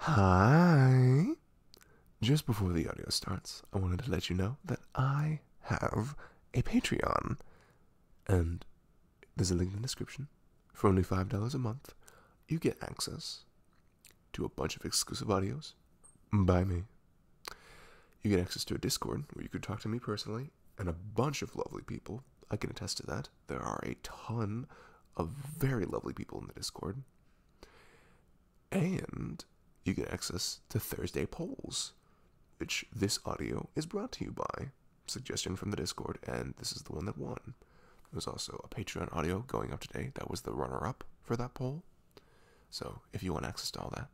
Hi. Just before the audio starts, I wanted to let you know that I have a Patreon. And there's a link in the description. For only $5 a month, you get access to a bunch of exclusive audios by me. You get access to a Discord where you could talk to me personally and a bunch of lovely people. I can attest to that. There are a ton of very lovely people in the Discord. And you get access to Thursday polls, which this audio is brought to you by. Suggestion from the Discord, and this is the one that won. There's also a Patreon audio going up today that was the runner-up for that poll. So if you want access to all that,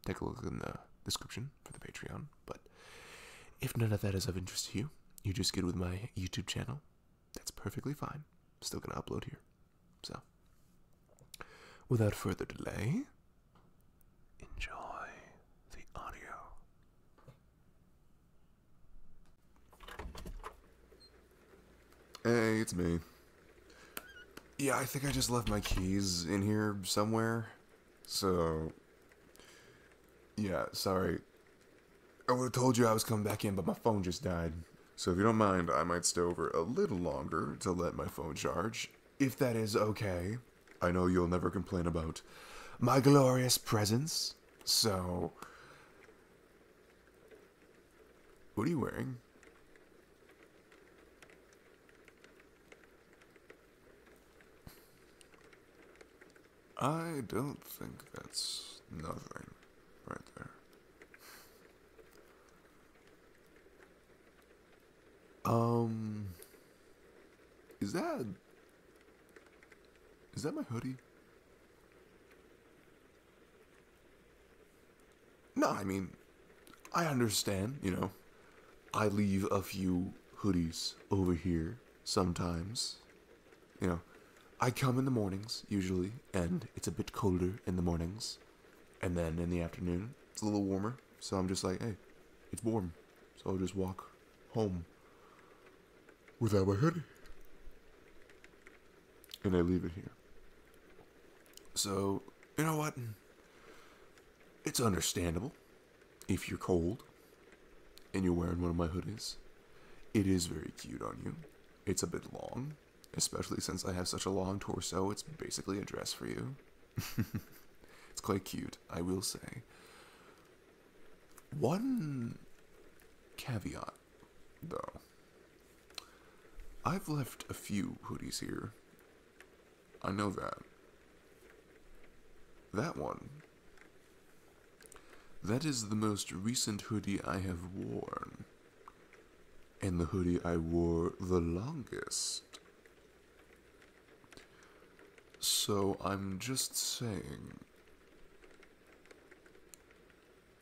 take a look in the description for the Patreon. But if none of that is of interest to you, you just get with my YouTube channel. That's perfectly fine. Still gonna upload here. So, without further delay, enjoy the audio. Hey, it's me. Yeah, I think I just left my keys in here somewhere. So, yeah, sorry. I would have told you I was coming back in, but my phone just died. So if you don't mind, I might stay over a little longer to let my phone charge. If that is okay. I know you'll never complain about my glorious presence. So, what are you wearing? I don't think that's nothing right there. Is that my hoodie? No, I mean, I understand, I leave a few hoodies over here sometimes. You know, I come in the mornings, usually, and it's a bit colder in the mornings. And then in the afternoon, it's a little warmer. So I'm just like, hey, it's warm. So I'll just walk home without my hoodie. And I leave it here. So, you know what? It's understandable if you're cold and you're wearing one of my hoodies. It is very cute on you. It's a bit long, especially since I have such a long torso. It's basically a dress for you. It's quite cute, I will say. One caveat, though. I've left a few hoodies here. I know that. That one. That is the most recent hoodie I have worn. And the hoodie I wore the longest. So I'm just saying,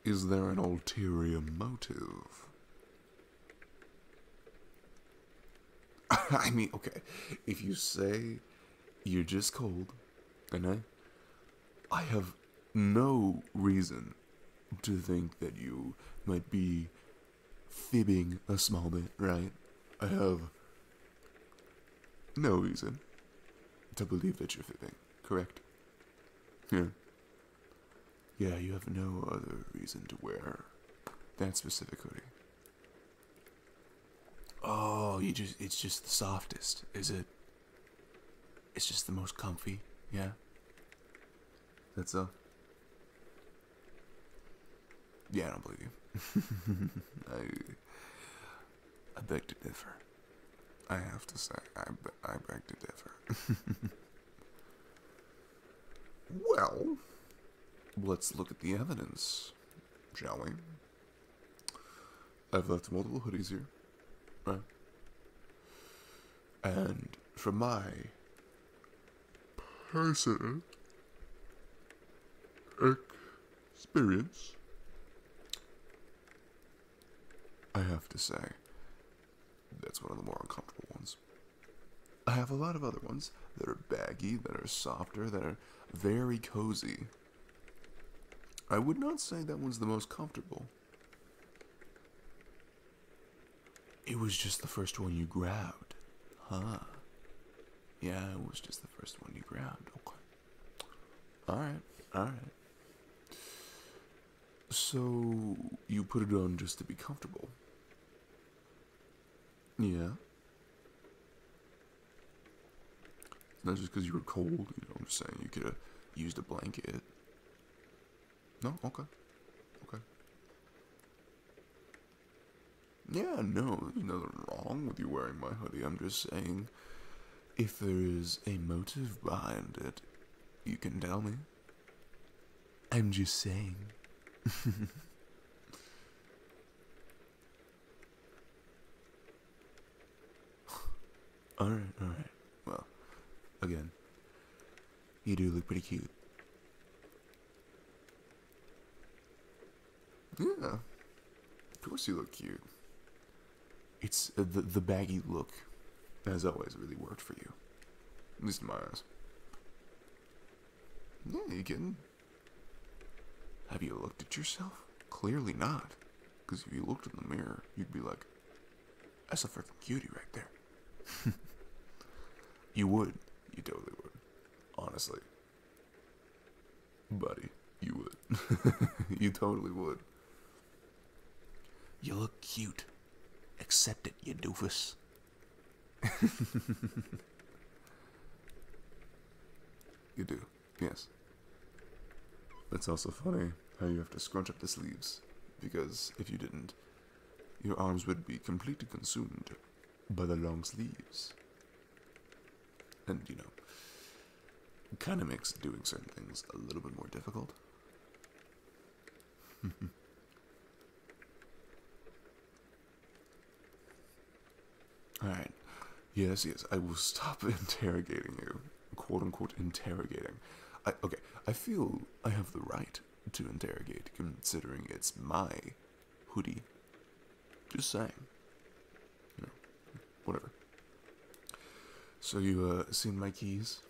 is there an ulterior motive? I mean, okay, if you say you're just cold, and I have no reason to think that you might be fibbing a small bit, right? I have no reason to believe that you're fibbing, correct? Yeah. Yeah, you have no other reason to wear that specific hoodie. Oh, it's just the softest, is it? It's just the most comfy, yeah? That's all? Yeah, I don't believe you. I beg to differ. I have to say, I beg to differ. Well, let's look at the evidence, shall we? I've left multiple hoodies here, right? And from my personal experience, I have to say, that's one of the more uncomfortable ones. I have a lot of other ones that are baggy, that are softer, that are very cozy. I would not say that one's the most comfortable. It was just the first one you grabbed. Huh. Yeah, it was just the first one you grabbed. Okay. Alright, alright. So, you put it on just to be comfortable? Yeah? Not just because you were cold, you know, I'm just saying you could have used a blanket. No? Okay. Okay. Yeah, no, there's nothing wrong with you wearing my hoodie. I'm just saying, if there is a motive behind it, you can tell me. I'm just saying. Alright, alright. Well, again, you do look pretty cute. Yeah, of course you look cute. It's the baggy look has always really worked for you. At least in my eyes. Yeah, you kidding? Have you looked at yourself? Clearly not. Because if you looked in the mirror, you'd be like, that's a freaking cutie right there. You would. You totally would. Honestly. Buddy, you would. You totally would. You look cute. Accept it, you doofus. You do, yes. It's also funny how you have to scrunch up the sleeves, because if you didn't, your arms would be completely consumed by the long sleeves. And, you know, it kind of makes doing certain things a little bit more difficult. Alright. Yes, yes, I will stop interrogating you. Quote unquote interrogating. Okay, I feel I have the right to interrogate, considering it's my hoodie. Just saying. You know, whatever. So you, seen my keys?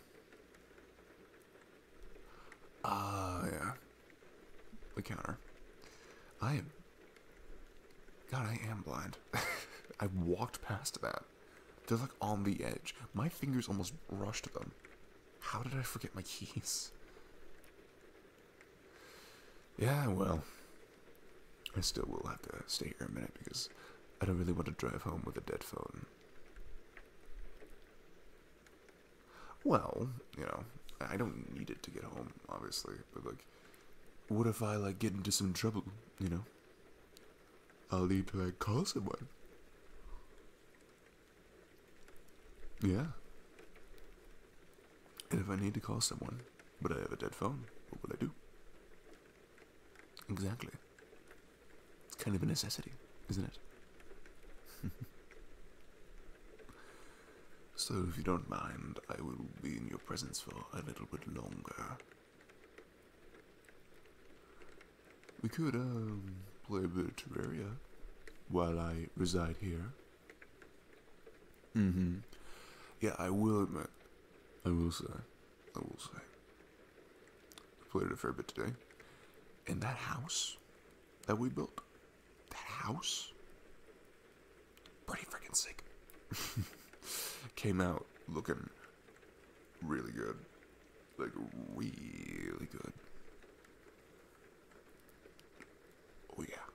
Yeah. The counter. God, I am blind. I walked past that. They're like on the edge. My fingers almost brushed them. How did I forget my keys? Yeah, well, I still will have to stay here a minute because I don't really want to drive home with a dead phone. Well, you know, I don't need it to get home, obviously, but like, what if I like get into some trouble, you know? I'll need to like call someone. Yeah. And if I need to call someone, but I have a dead phone, what will I do? Exactly. It's kind of a necessity, isn't it? So if you don't mind, I will be in your presence for a little bit longer. We could, play a bit of Terraria while I reside here. Mm-hmm. Yeah, I will admit, I will say, I played it a fair bit today. And that house that we built, that house, pretty freaking sick. Came out looking really good. Like, really good. Oh yeah.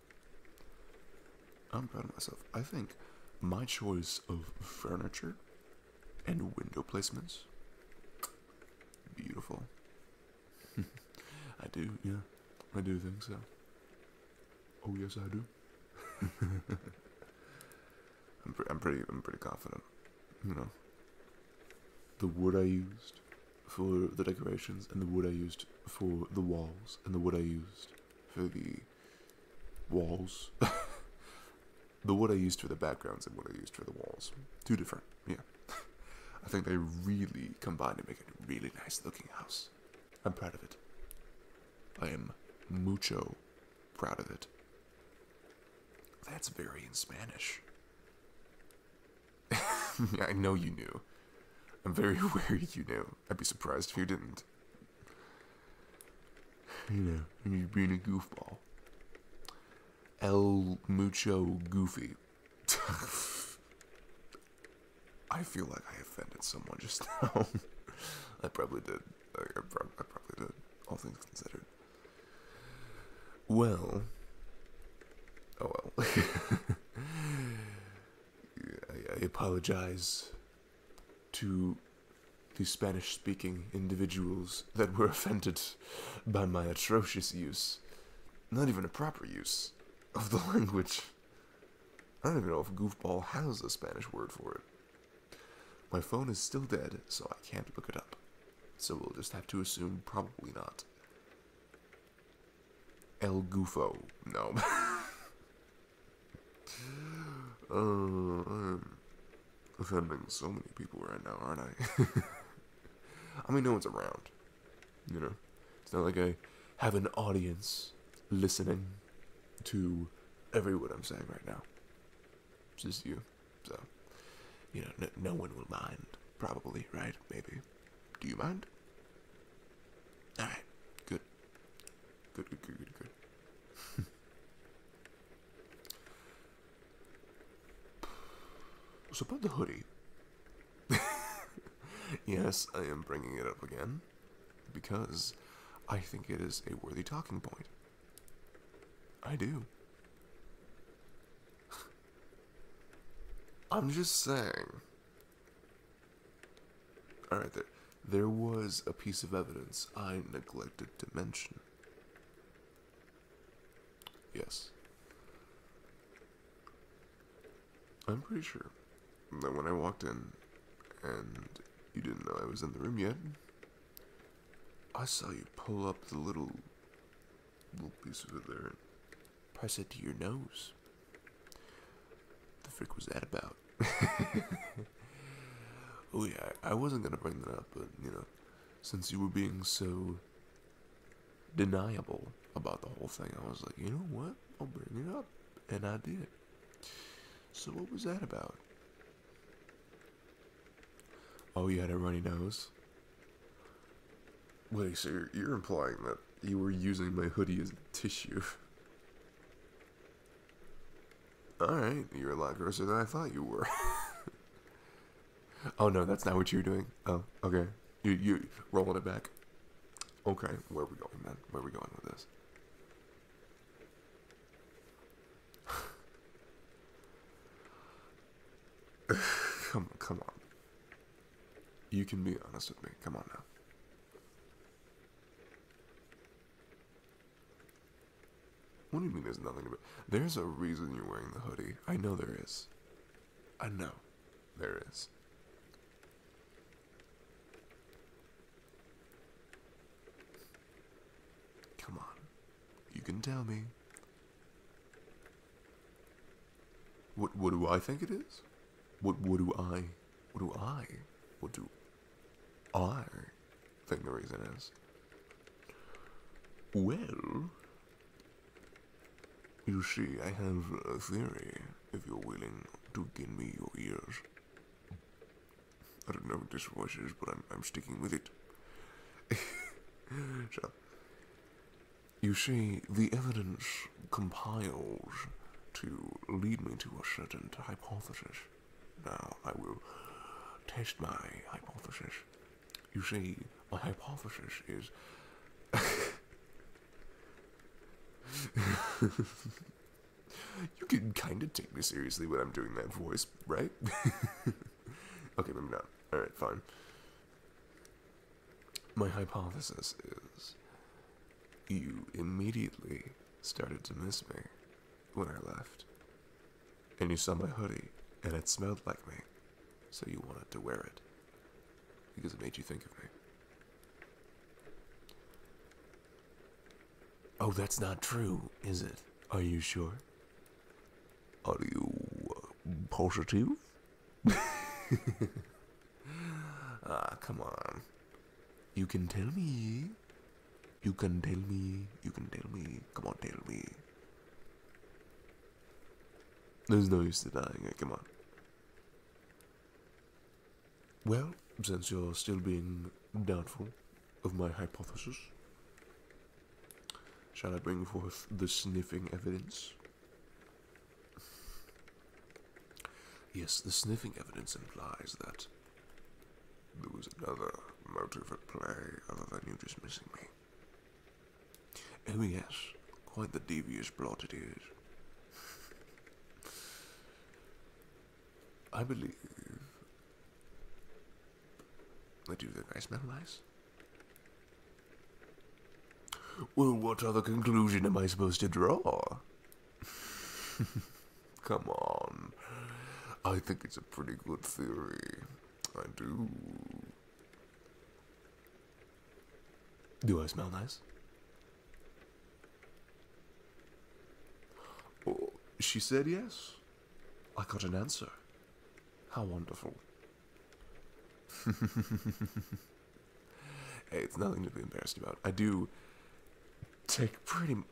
I'm proud of myself. I think my choice of furniture and window placements, beautiful. I do, yeah. I do think so. Oh yes, I do. I'm pretty confident. You know, the wood I used for the decorations, and the wood I used for the walls, and the wood I used for the walls. The wood I used for the backgrounds and what I used for the walls. Two different, yeah. I think they really combine to make a really nice looking house. I'm proud of it. I am mucho proud of it. That's very in Spanish. Yeah, I know you knew. I'm very aware you knew. I'd be surprised if you didn't. You know, you're being a goofball. El mucho goofy. I feel like I offended someone just now. I probably did. I probably did, all things considered. Well, oh well. I apologize to the Spanish-speaking individuals that were offended by my atrocious use, not even a proper use, of the language. I don't even know if goofball has a Spanish word for it. My phone is still dead, so I can't look it up. So we'll just have to assume probably not. El Gufo. No. I'm offending so many people right now, aren't I? I mean, no one's around. You know? It's not like I have an audience listening to every word I'm saying right now. It's just you. So, you know, no one will mind. Probably, right? Maybe. Do you mind? Alright. Good. Good. So about the hoodie. Yes, I am bringing it up again, because I think it is a worthy talking point. I do. I'm just saying. Alright, there was a piece of evidence I neglected to mention. Yes. I'm pretty sure that when I walked in, and you didn't know I was in the room yet, I saw you pull up the little piece of it there and press it to your nose. The frick was that about? Oh yeah, I wasn't gonna bring that up, but, you know, since you were being so deniable about the whole thing, I was like, you know what, I'll bring it up, and I did. So what was that about? Oh, you had a runny nose? Wait, so you're implying that you were using my hoodie as a tissue? Alright, you're a lot grosser than I thought you were. Oh no, that's not what you're doing. Oh, okay. You rolling it back. Okay, where are we going, man? Where are we going with this? Come on. You can be honest with me. Come on now. What do you mean there's nothing about? There's a reason you're wearing the hoodie. I know there is. I know there is. Come on. You can tell me. What do I think it is? What do I think the reason is? Well, you see, I have a theory, if you're willing to give me your ears. I don't know what this voice is, but I'm sticking with it. So, you see, the evidence compiles to lead me to a certain hypothesis. Now, I will test my hypothesis. You see, my hypothesis is... You can kind of take me seriously when I'm doing that voice, right? Okay, maybe not. Alright, fine. My hypothesis is... you immediately started to miss me when I left. And you saw my hoodie, and it smelled like me. So you wanted to wear it. Because it made you think of me. Oh, that's not true, is it? Are you sure? Are you positive? Come on. You can tell me. You can tell me. You can tell me. Come on, tell me. There's no use denying it, come on. Well, since you're still being doubtful of my hypothesis, shall I bring forth the sniffing evidence? Yes, the sniffing evidence implies that there was another motive at play other than you just missing me. Oh yes, Quite the devious plot it is. I believe... Do you think I smell nice? Well, what other conclusion am I supposed to draw? Come on. I think it's a pretty good theory. I do. Do I smell nice? Oh, she said yes. I got an answer. How wonderful. Hey, it's nothing to be embarrassed about. I do take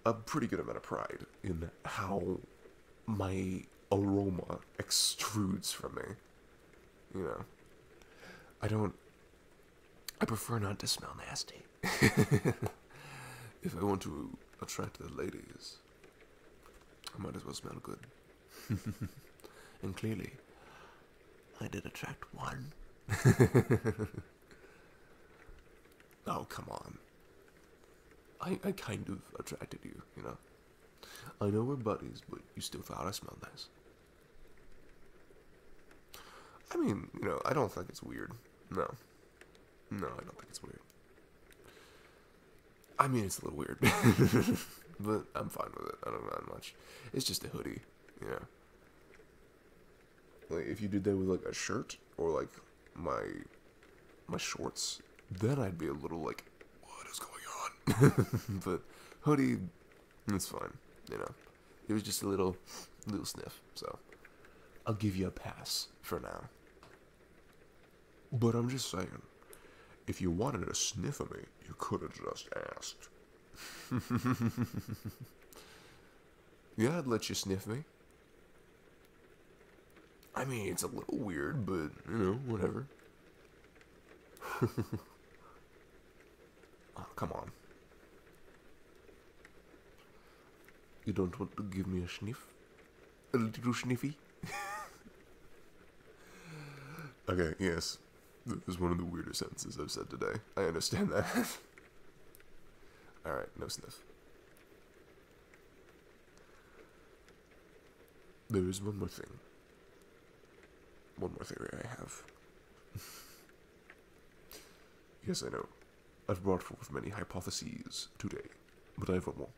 a pretty good amount of pride in how my aroma extrudes from me. You know, I prefer not to smell nasty. If I want to attract the ladies, I might as well smell good. And clearly, I did attract one. Oh, come on. I kind of attracted you, you know? I know we're buddies, but you still thought I smelled nice. I mean, you know, I don't think it's weird. No. No, I don't think it's weird. I mean, it's a little weird. But I'm fine with it. I don't mind much. It's just a hoodie, you know? Like, if you did that with, like, a shirt, or, like, my shorts, then I'd be a little, like, what is going on? But hoodie, it's fine, you know? It was just a little sniff, so I'll give you a pass for now. But I'm just saying, if you wanted a sniff of me, you could have just asked. Yeah, I'd let you sniff me. I mean, it's a little weird, but, you know, whatever. Oh, come on. You don't want to give me a sniff? A little sniffy? Okay, yes. That was one of the weirder sentences I've said today. I understand that. Alright, no sniff. There is one more thing. One more theory I have. Yes, I know. I've brought forth many hypotheses today, but I have one more.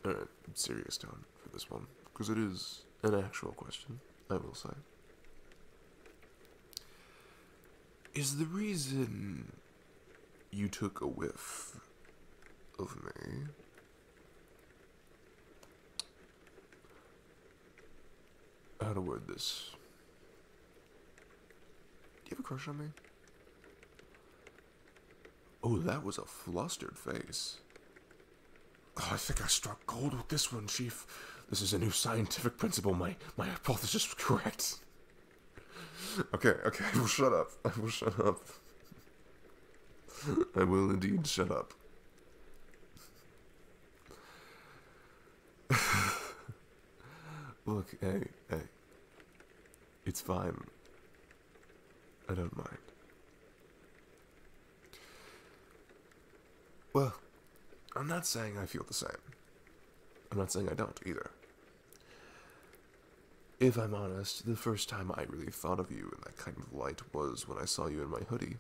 Alright, serious tone for this one, because it is an actual question, I will say. Is the reason you took a whiff of me how to word this? Do you have a crush on me? Oh, that was a flustered face. Oh, I think I struck gold with this one, Chief. This is a new scientific principle. My hypothesis was correct. Okay, I will shut up. I will shut up. I will indeed shut up. Look, hey. It's fine. I don't mind. Well, I'm not saying I feel the same. I'm not saying I don't, either. If I'm honest, the first time I really thought of you in that kind of light was when I saw you in my hoodie.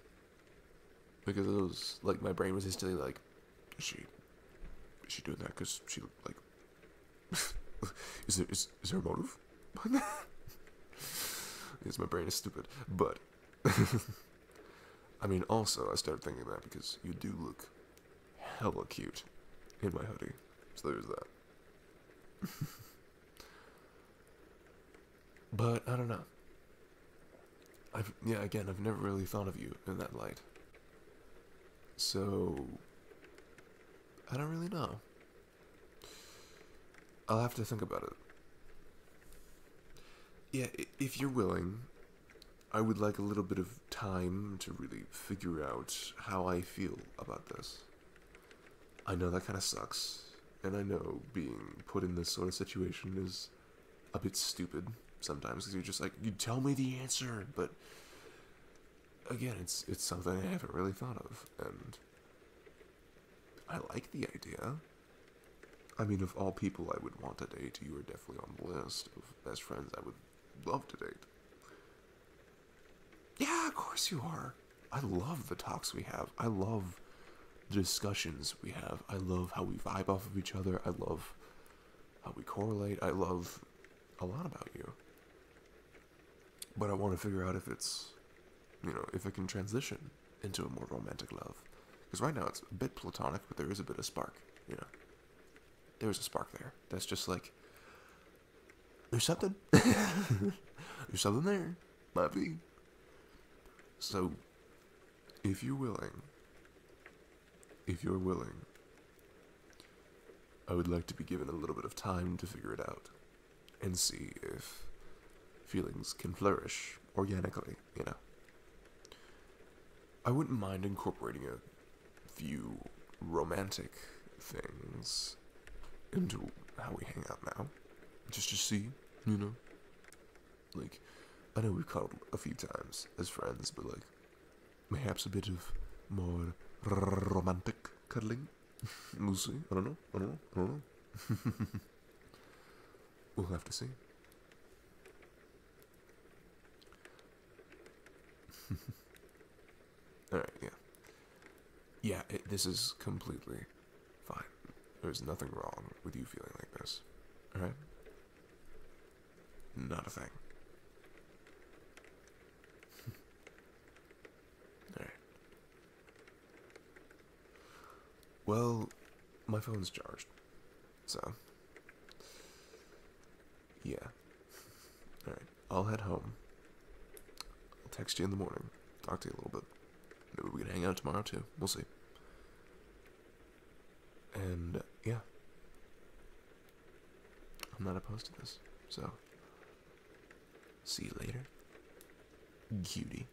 Because it was, like, my brain was instantly like, is she doing that because she, like, is there a motive? Because my brain is stupid. But, I mean, also, I started thinking that because you do look hella cute in my hoodie. So there's that. But, I don't know. I've never really thought of you in that light. So, I don't really know. I'll have to think about it. Yeah, if you're willing, I would like a little bit of time to really figure out how I feel about this. I know that kind of sucks, and I know being put in this sort of situation is a bit stupid sometimes, because you're just like, you tell me the answer, but again, it's something I haven't really thought of, and I like the idea. I mean, of all people I would want to date, you are definitely on the list of best friends I would love to date. Yeah, of course you are. I love the talks we have. I love the discussions we have. I love how we vibe off of each other. I love how we correlate. I love a lot about you. But I want to figure out if it's, if it can transition into a more romantic love. Because right now it's a bit platonic, but there is a bit of spark, There's a spark there. That's just like, there's something. There's something there. Might be. So, if you're willing, I would like to be given a little bit of time to figure it out and see if feelings can flourish organically, I wouldn't mind incorporating a few romantic things into how we hang out now. Just to see, Like, I know we've cuddled a few times as friends, but like, perhaps a bit of more romantic cuddling. We'll see. I don't know. We'll have to see. Alright, yeah. Yeah, this is completely fine. There's nothing wrong with you feeling like this. Alright? Not a thing. Alright. Well, my phone's charged. So, yeah. Alright, I'll head home. I'll text you in the morning. Talk to you a little bit. Maybe we can hang out tomorrow too. We'll see. And, yeah. I'm not opposed to this. So, see you later. Cutie.